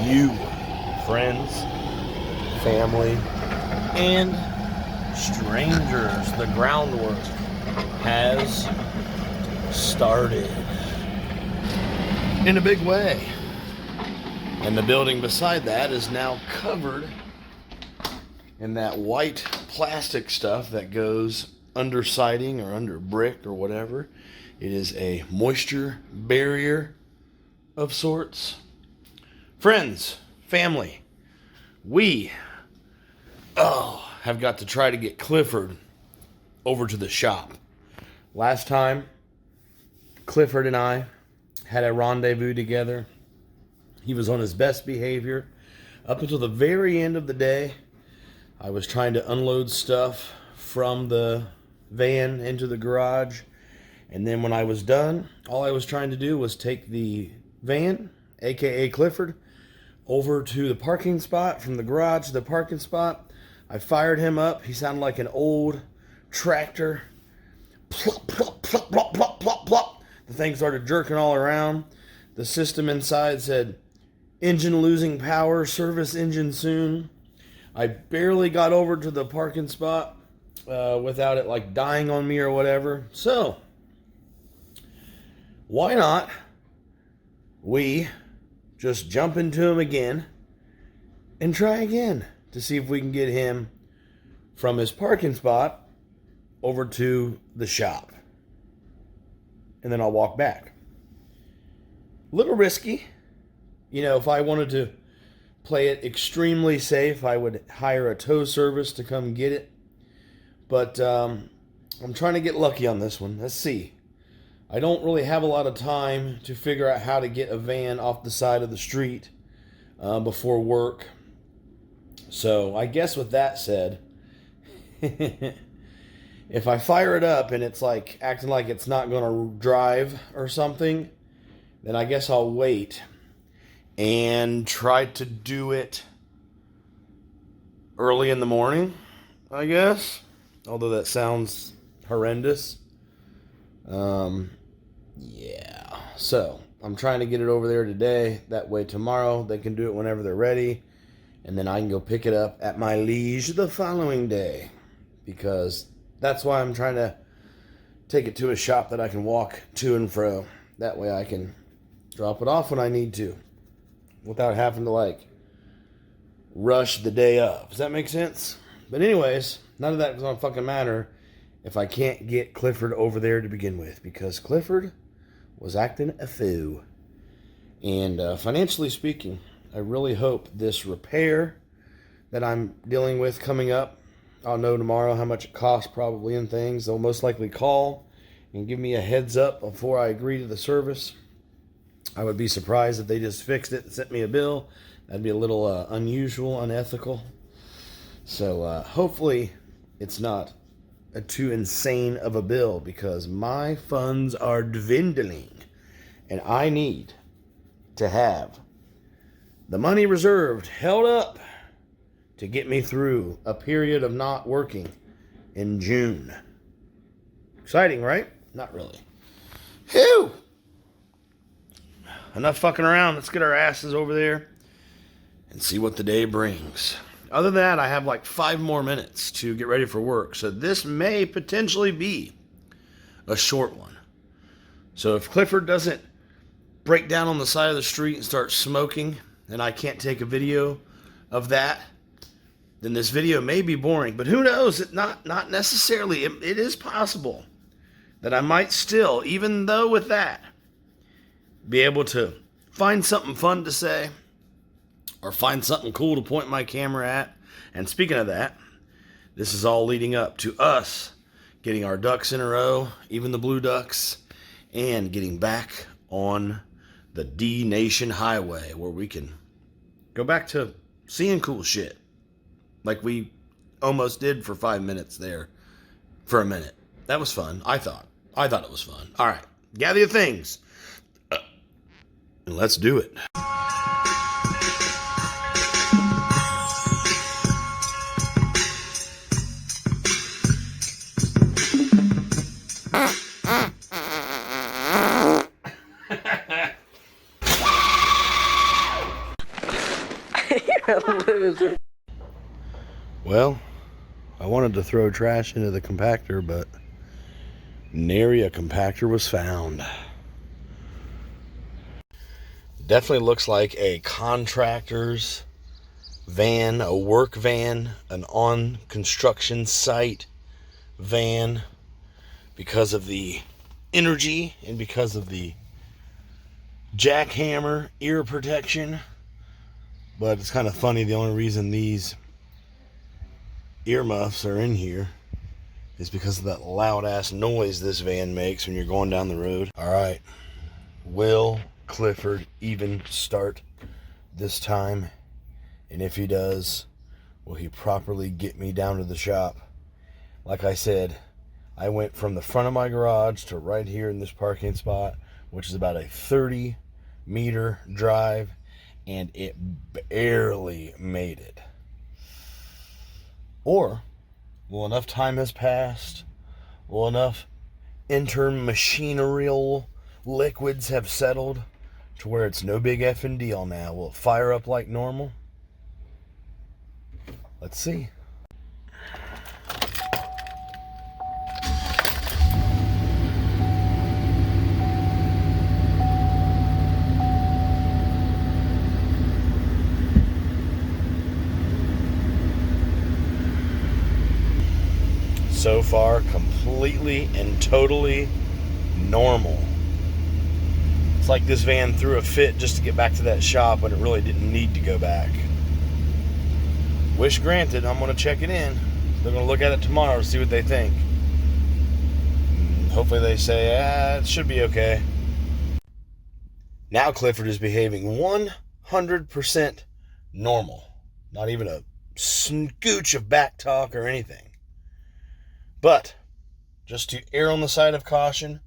you, friends, family, and strangers. The groundwork has started in a big way. And the building beside that is now covered in that white plastic stuff that goes under siding or under brick or whatever. It is a moisture barrier of sorts. Friends, family, we have got to try to get Clifford over to the shop. Last time, Clifford and I had a rendezvous together. He was on his best behavior up until the very end of the day. I was trying to unload stuff from the van into the garage. And then when I was done, all I was trying to do was take the van, aka Clifford, over to the parking spot, from the garage to the parking spot. I fired him up. He sounded like an old tractor. Plop, plop, plop, plop, plop, plop, plop. The thing started jerking all around. The system inside said, engine losing power, service engine soon. I barely got over to the parking spot without it like dying on me or whatever. So, why not we just jump into him again and try again to see if we can get him from his parking spot over to the shop. And then I'll walk back. A little risky. You know, if I wanted to play it extremely safe, I would hire a tow service to come get it. But I'm trying to get lucky on this one. Let's see. I don't really have a lot of time to figure out how to get a van off the side of the street before work. So I guess with that said, if I fire it up and it's like acting like it's not going to drive or something, then I guess I'll wait and try to do it early in the morning, I guess. Although that sounds horrendous. Yeah. So, I'm trying to get it over there today. That way tomorrow they can do it whenever they're ready. And then I can go pick it up at my liege the following day. Because that's why I'm trying to take it to a shop that I can walk to and fro. That way I can drop it off when I need to, without having to like rush the day up. Does that make sense? But anyways, none of that is gonna fucking matter if I can't get Clifford over there to begin with, because Clifford was acting a fool. And financially speaking, I really hope this repair that I'm dealing with coming up, I'll know tomorrow how much it costs probably and things. They'll most likely call and give me a heads up before I agree to the service. I would be surprised if they just fixed it and sent me a bill. That'd be a little unusual, unethical. So hopefully it's not too insane of a bill, because my funds are dwindling and I need to have the money reserved, held up, to get me through a period of not working in June. Exciting, right? Not really. Phew! Enough fucking around. Let's get our asses over there and see what the day brings. Other than that, I have like 5 more minutes to get ready for work. So this may potentially be a short one. So if Clifford doesn't break down on the side of the street and start smoking, and I can't take a video of that, then this video may be boring. But who knows? It not necessarily. It is possible that I might still, even though with that, be able to find something fun to say or find something cool to point my camera at. And speaking of that, this is all leading up to us getting our ducks in a row, even the blue ducks, and getting back on the D-Nation Highway where we can go back to seeing cool shit like we almost did for 5 minutes there for a minute. That was fun, I thought. I thought it was fun. All right, gather your things. And let's do it. loser. Well, I wanted to throw trash into the compactor, but nary a compactor was found. Definitely looks like a contractor's van, a work van, an on construction site van, because of the energy and because of the jackhammer ear protection. But it's kind of funny, the only reason these earmuffs are in here is because of that loud ass noise this van makes when you're going down the road. All right, will Clifford even start this time? And if he does, will he properly get me down to the shop? Like I said, I went from the front of my garage to right here in this parking spot, which is about a 30-meter drive, and it barely made it. Or will enough time has passed, will enough intermachineral liquids have settled to where it's no big effing deal now? Will it fire up like normal? Let's see. So far, completely and totally normal. It's like this van threw a fit just to get back to that shop when it really didn't need to go back. Wish granted. I'm going to check it in. They're going to look at it tomorrow to see what they think. Hopefully they say, it should be okay. Now Clifford is behaving 100% normal. Not even a scooch of back talk or anything. But, just to err on the side of caution,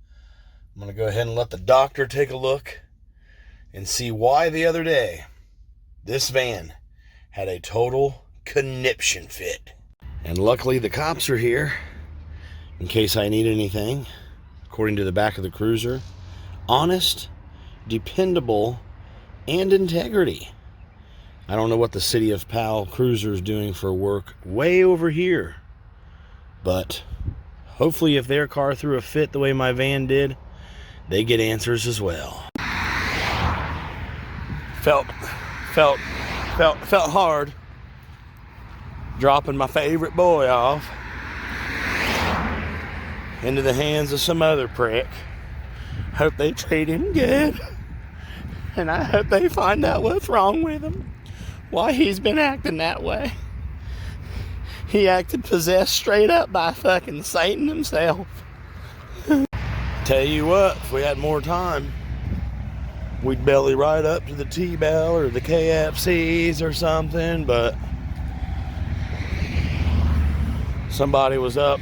I'm going to go ahead and let the doctor take a look and see why the other day this van had a total conniption fit. And luckily the cops are here in case I need anything. According to the back of the cruiser, honest, dependable, and integrity. I don't know what the City of Powell cruiser is doing for work way over here, but hopefully if their car threw a fit the way my van did, they get answers as well. Felt hard dropping my favorite boy off into the hands of some other prick. Hope they treat him good, and I hope they find out what's wrong with him, why he's been acting that way. He acted possessed straight up by fucking Satan himself. Tell you what, if we had more time, we'd belly right up to the T-Bell or the KFCs or something, but somebody was up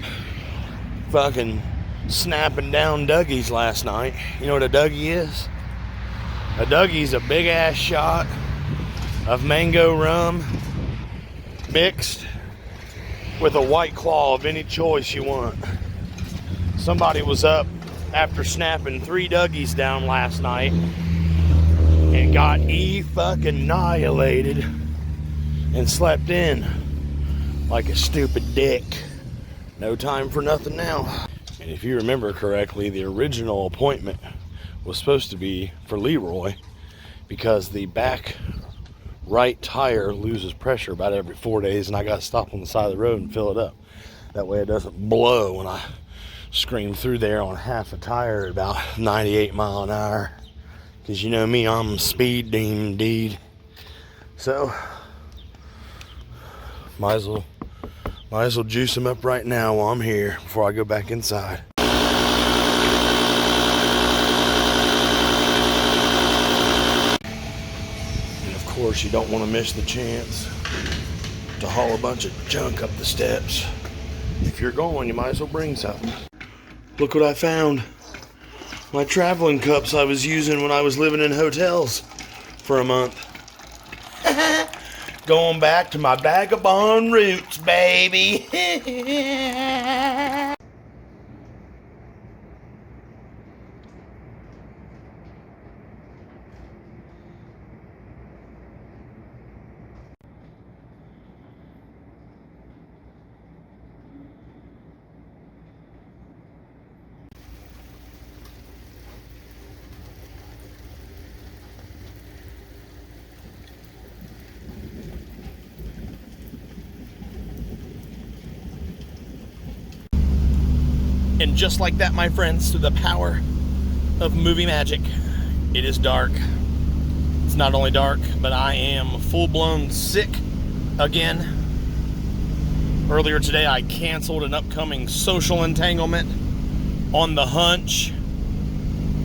fucking snapping down Dougie's last night. You know what a Dougie is? A Dougie's a big ass shot of mango rum mixed with a White Claw of any choice you want. Somebody was up after snapping 3 Dougies down last night and got fucking annihilated and slept in like a stupid dick. No time for nothing now. And if you remember correctly, the original appointment was supposed to be for Leroy because the back right tire loses pressure about every 4 days, and I got to stop on the side of the road and fill it up. That way it doesn't blow when I scream through there on half a tire at about 98 mile an hour. Because you know me, I'm speed demon indeed. So, might as well juice him up right now while I'm here before I go back inside. And of course, you don't want to miss the chance to haul a bunch of junk up the steps. If you're going, you might as well bring something. Look what I found. My traveling cups I was using when I was living in hotels for a month. Going back to my vagabond roots, baby. And just like that, my friends, through the power of movie magic, it is dark. It's not only dark, but I am full-blown sick again. Earlier today, I canceled an upcoming social entanglement on the hunch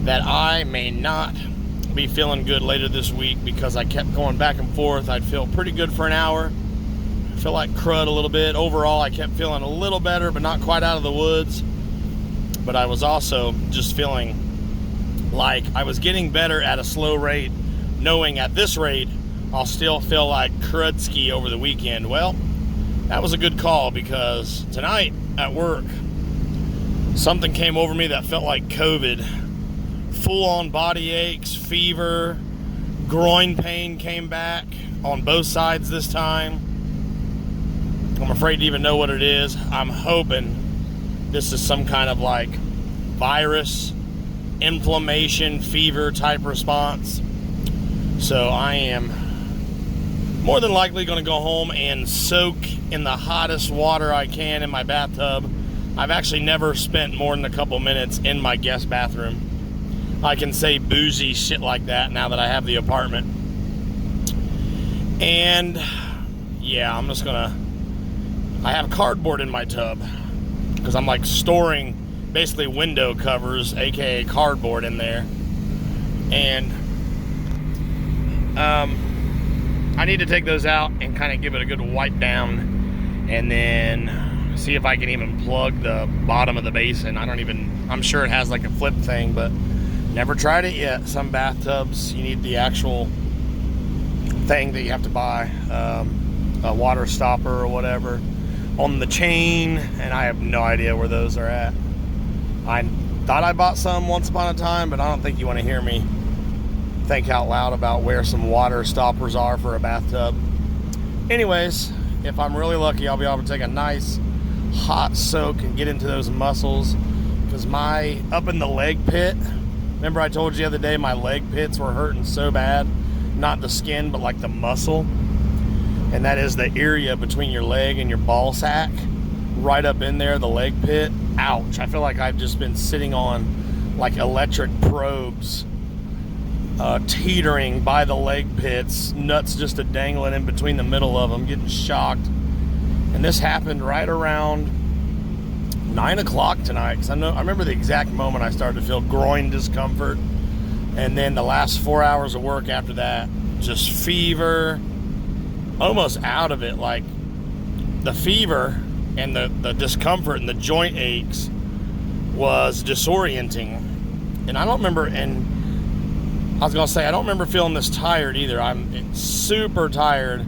that I may not be feeling good later this week because I kept going back and forth. I'd feel pretty good for an hour. I feel like crud a little bit. Overall, I kept feeling a little better, but not quite out of the woods. But I was also just feeling like I was getting better at a slow rate, knowing at this rate, I'll still feel like crudski over the weekend. Well, that was a good call because tonight at work, something came over me that felt like COVID. Full-on body aches, fever, groin pain came back on both sides this time. I'm afraid to even know what it is. I'm hoping this is some kind of like virus, inflammation, fever type response. So I am more than likely going to go home and soak in the hottest water I can in my bathtub. I've actually never spent more than a couple minutes in my guest bathroom. I can say bougie shit like that now that I have the apartment. And yeah, I'm just gonna, I have cardboard in my tub because I'm like storing basically window covers, aka cardboard, in there. And I need to take those out and kind of give it a good wipe down and then see if I can even plug the bottom of the basin. I'm sure it has like a flip thing, but never tried it yet. Some bathtubs, you need the actual thing that you have to buy, a water stopper or whatever, on the chain, and I have no idea where those are at. I thought I bought some once upon a time, but I don't think you want to hear me think out loud about where some water stoppers are for a bathtub. Anyways, if I'm really lucky, I'll be able to take a nice hot soak and get into those muscles, because my up in the leg pit, remember I told you the other day my leg pits were hurting so bad, not the skin but like the muscle, and that is the area between your leg and your ball sack, right up in there, the leg pit. Ouch. I feel like I've just been sitting on like electric probes, teetering by the leg pits, nuts just a dangling in between the middle of them, getting shocked. And this happened right around 9 o'clock tonight, because I remember the exact moment I started to feel groin discomfort, and then the last 4 hours of work after that, just fever, almost out of it. Like the fever and the discomfort and the joint aches was disorienting. And I don't remember, and I was gonna say, I don't remember feeling this tired either. I'm super tired.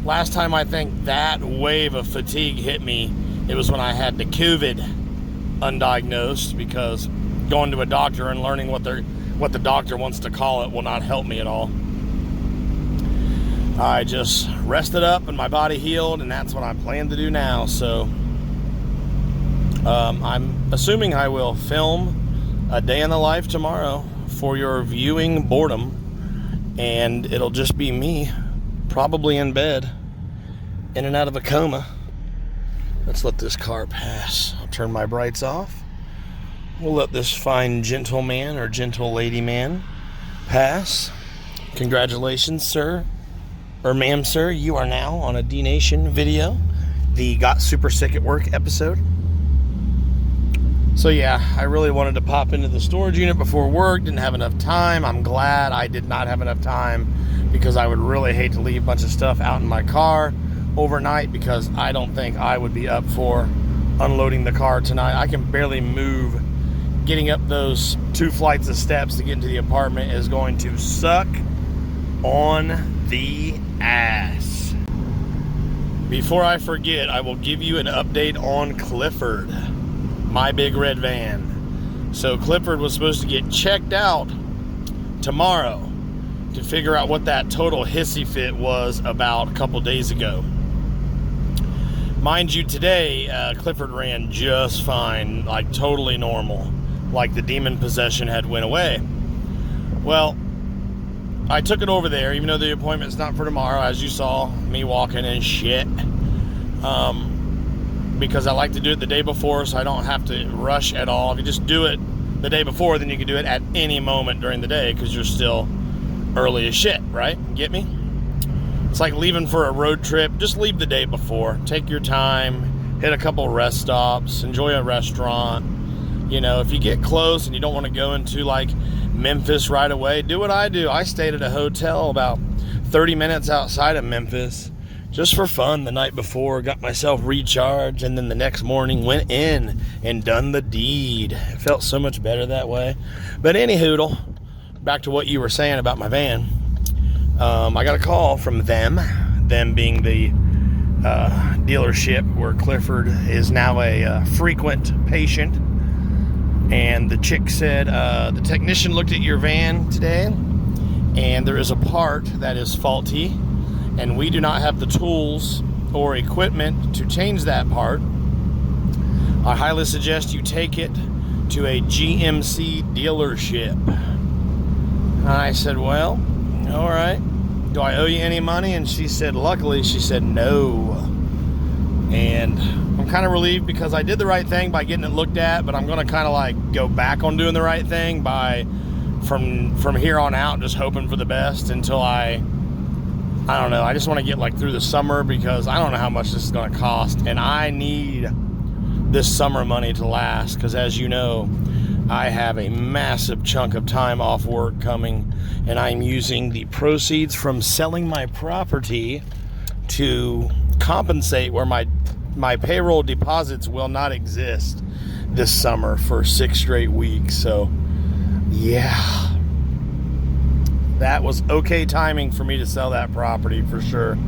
Last time I think that wave of fatigue hit me, it was when I had the COVID undiagnosed, because going to a doctor and learning what the doctor wants to call it will not help me at all. I just rested up and my body healed, and that's what I plan to do now. So I'm assuming I will film a day in the life tomorrow for your viewing boredom, and it'll just be me probably in bed, in and out of a coma. Let's let this car pass. I'll turn my brights off. We'll let this fine gentleman or gentle lady man pass. Congratulations, sir. Or ma'am, sir. You are now on a D-Nation video. The Got Super Sick at Work episode. So yeah, I really wanted to pop into the storage unit before work. Didn't have enough time. I'm glad I did not have enough time, because I would really hate to leave a bunch of stuff out in my car overnight, because I don't think I would be up for unloading the car tonight. I can barely move. Getting up those 2 flights of steps to get into the apartment is going to suck on the ass. Before I forget, I will give you an update on Clifford, my big red van. So Clifford was supposed to get checked out tomorrow to figure out what that total hissy fit was about a couple days ago. Mind you, today, Clifford ran just fine, like totally normal, like the demon possession had went away. Well, I took it over there, even though the appointment's not for tomorrow, as you saw me walking and shit. because I like to do it the day before so I don't have to rush at all. If you just do it the day before, then you can do it at any moment during the day because you're still early as shit, right? Get me? It's like leaving for a road trip. Just leave the day before. Take your time, hit a couple rest stops, enjoy a restaurant. You know, if you get close and you don't want to go into like Memphis right away, do what I do. I stayed at a hotel about 30 minutes outside of Memphis just for fun the night before, got myself recharged, and then the next morning went in and done the deed. It felt so much better that way. But anywho, back to what you were saying about my van. I got a call from them being the dealership where Clifford is now a frequent patient. And the chick said, the technician looked at your van today, and there is a part that is faulty, and we do not have the tools or equipment to change that part. I highly suggest you take it to a GMC dealership. I said, well, all right. Do I owe you any money? And she said, luckily, she said no. And I'm kind of relieved because I did the right thing by getting it looked at, but I'm going to kind of like go back on doing the right thing by from here on out, just hoping for the best until I don't know. I just want to get like through the summer because I don't know how much this is going to cost, and I need this summer money to last because, as you know, I have a massive chunk of time off work coming, and I'm using the proceeds from selling my property to compensate where my payroll deposits will not exist this summer for 6 straight weeks. So yeah, that was okay timing for me to sell that property for sure.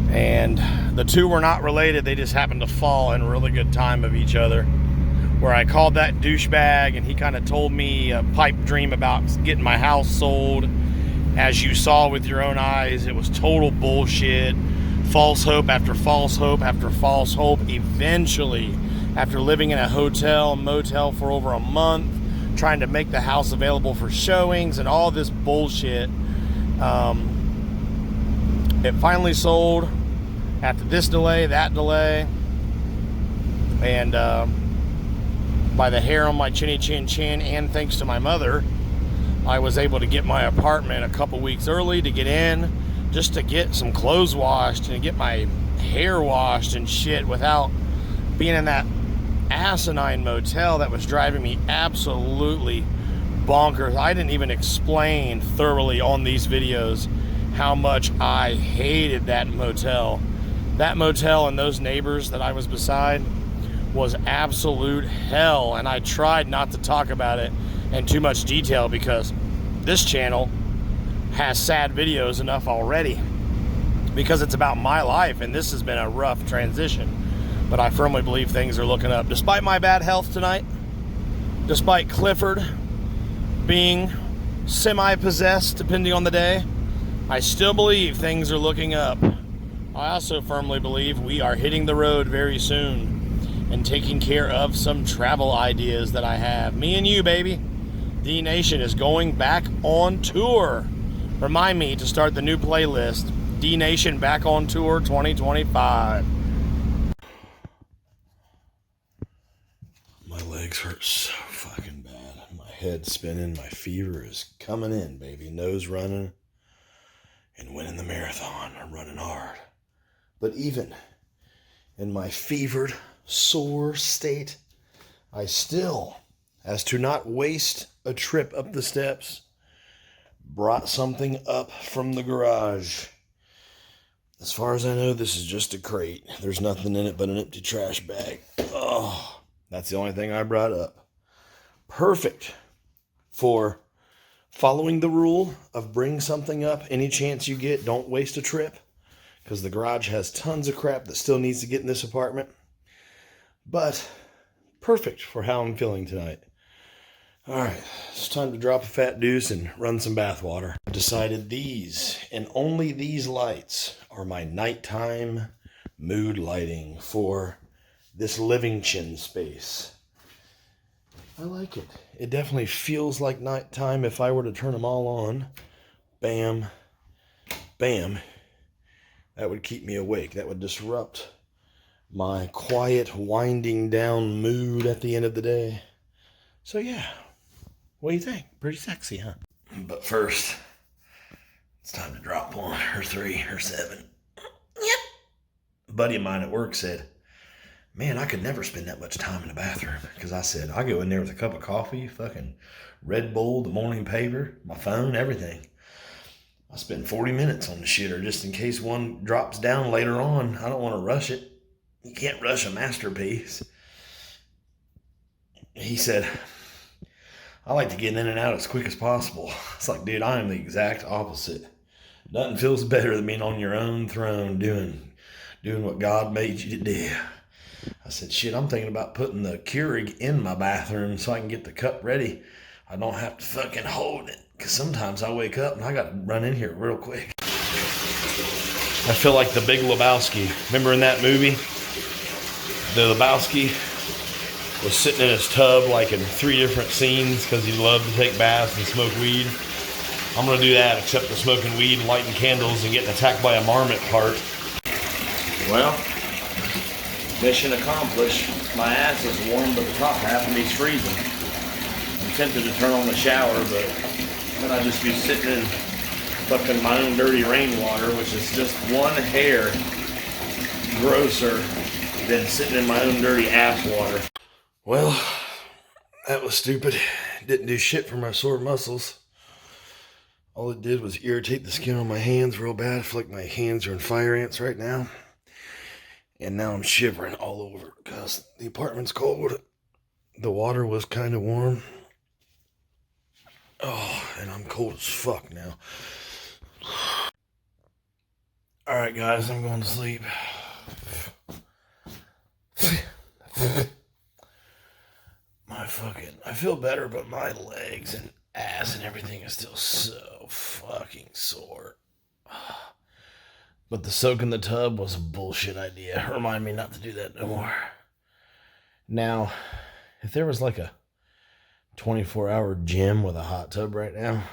And the two were not related. They just happened to fall in a really good time of each other, where I called that douchebag and he kind of told me a pipe dream about getting my house sold. As you saw with your own eyes, it was total bullshit. False hope after false hope after false hope. Eventually, after living in a hotel, motel for over a month, trying to make the house available for showings and all this bullshit, it finally sold after this delay, that delay, and by the hair on my chinny chin chin, and thanks to my mother, I was able to get my apartment a couple weeks early to get in, just to get some clothes washed and get my hair washed and shit without being in that asinine motel that was driving me absolutely bonkers. I didn't even explain thoroughly on these videos how much I hated that motel. That motel and those neighbors that I was beside was absolute hell, and I tried not to talk about it in too much detail because this channel has sad videos enough already because it's about my life, and this has been a rough transition. But I firmly believe things are looking up. Despite my bad health tonight, despite Clifford being semi-possessed depending on the day, I still believe things are looking up. I also firmly believe we are hitting the road very soon and taking care of some travel ideas that I have. Me and you, baby. D Nation is going back on tour. Remind me to start the new playlist, D Nation Back on Tour 2025. My legs hurt so fucking bad. My head's spinning. My fever is coming in, baby. Nose running. And winning the marathon. I'm running hard. But even in my fevered, sore state, I still, as to not waste a trip up the steps, brought something up from the garage. As far as I know, this is just a crate. There's nothing in it but an empty trash bag. Oh, that's the only thing I brought up. Perfect for following the rule of bring something up any chance you get. Don't waste a trip, because the garage has tons of crap that still needs to get in this apartment. But perfect for how I'm feeling tonight. All right, it's time to drop a fat deuce and run some bath water. I've decided these, and only these lights, are my nighttime mood lighting for this living chin space. I like it. It definitely feels like nighttime if I were to turn them all on. Bam, bam. That would keep me awake. That would disrupt my quiet winding down mood at the end of the day. So yeah, what do you think? Pretty sexy, huh? But first, it's time to drop one, or 3, or 7. Yep. A buddy of mine at work said, man, I could never spend that much time in the bathroom. Because I said, I go in there with a cup of coffee, fucking Red Bull, the morning paper, my phone, everything. I spend 40 minutes on the shitter just in case one drops down later on. I don't want to rush it. You can't rush a masterpiece. He said, I like to get in and out as quick as possible. It's like, dude, I am the exact opposite. Nothing feels better than being on your own throne doing what God made you to do. I said, shit, I'm thinking about putting the Keurig in my bathroom so I can get the cup ready. I don't have to fucking hold it. Because sometimes I wake up and I got to run in here real quick. I feel like the Big Lebowski. Remember in that movie? The Lebowski was sitting in his tub like in 3 different scenes because he loved to take baths and smoke weed. I'm going to do that, except for smoking weed and lighting candles and getting attacked by a marmot part. Well, mission accomplished. My ass is warm, but the top half of me's freezing. I'm tempted to turn on the shower, but then I'd just be sitting in fucking my own dirty rainwater, which is just one hair grosser than sitting in my own dirty ass water. Well, that was stupid. Didn't do shit for my sore muscles. All it did was irritate the skin on my hands real bad. I feel like my hands are in fire ants right now. And now I'm shivering all over because the apartment's cold. The water was kind of warm. Oh, and I'm cold as fuck now. Alright guys, I'm going to sleep. I feel better, but my legs and ass and everything is still so fucking sore. But the soak in the tub was a bullshit idea. Remind me not to do that no more. Now, if there was like a 24-hour gym with a hot tub right now,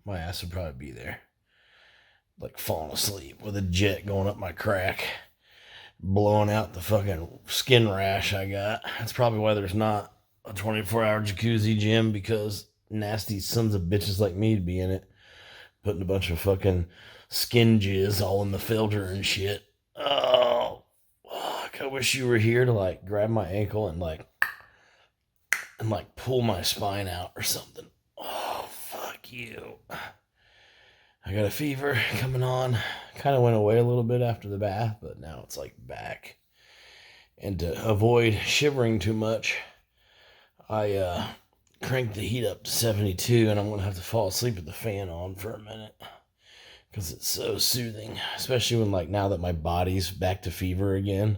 my ass would probably be there. Like falling asleep with a jet going up my crack, blowing out the fucking skin rash I got. That's probably why there's not a 24-hour jacuzzi gym, because nasty sons of bitches like me would be in it, putting a bunch of fucking skin jizz all in the filter and shit. Oh, fuck. I wish you were here to like grab my ankle and like pull my spine out or something. Oh, fuck you. I got a fever coming on. Kind of went away a little bit after the bath, but now it's like back. And to avoid shivering too much, I cranked the heat up to 72, and I'm going to have to fall asleep with the fan on for a minute because it's so soothing, especially when like now that my body's back to fever again.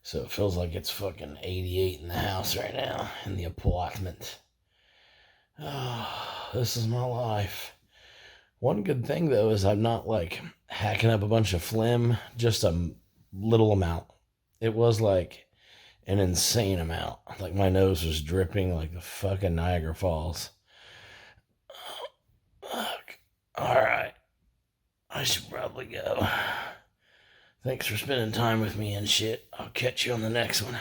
So it feels like it's fucking 88 in the house right now in the apartment. Oh, this is my life. One good thing though is I'm not like hacking up a bunch of phlegm, just a little amount. It was like an insane amount. Like my nose was dripping like the fucking Niagara Falls. Fuck. Alright. I should probably go. Thanks for spending time with me and shit. I'll catch you on the next one.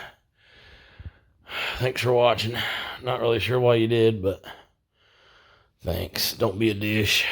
Thanks for watching. Not really sure why you did, but thanks. Don't be a douche.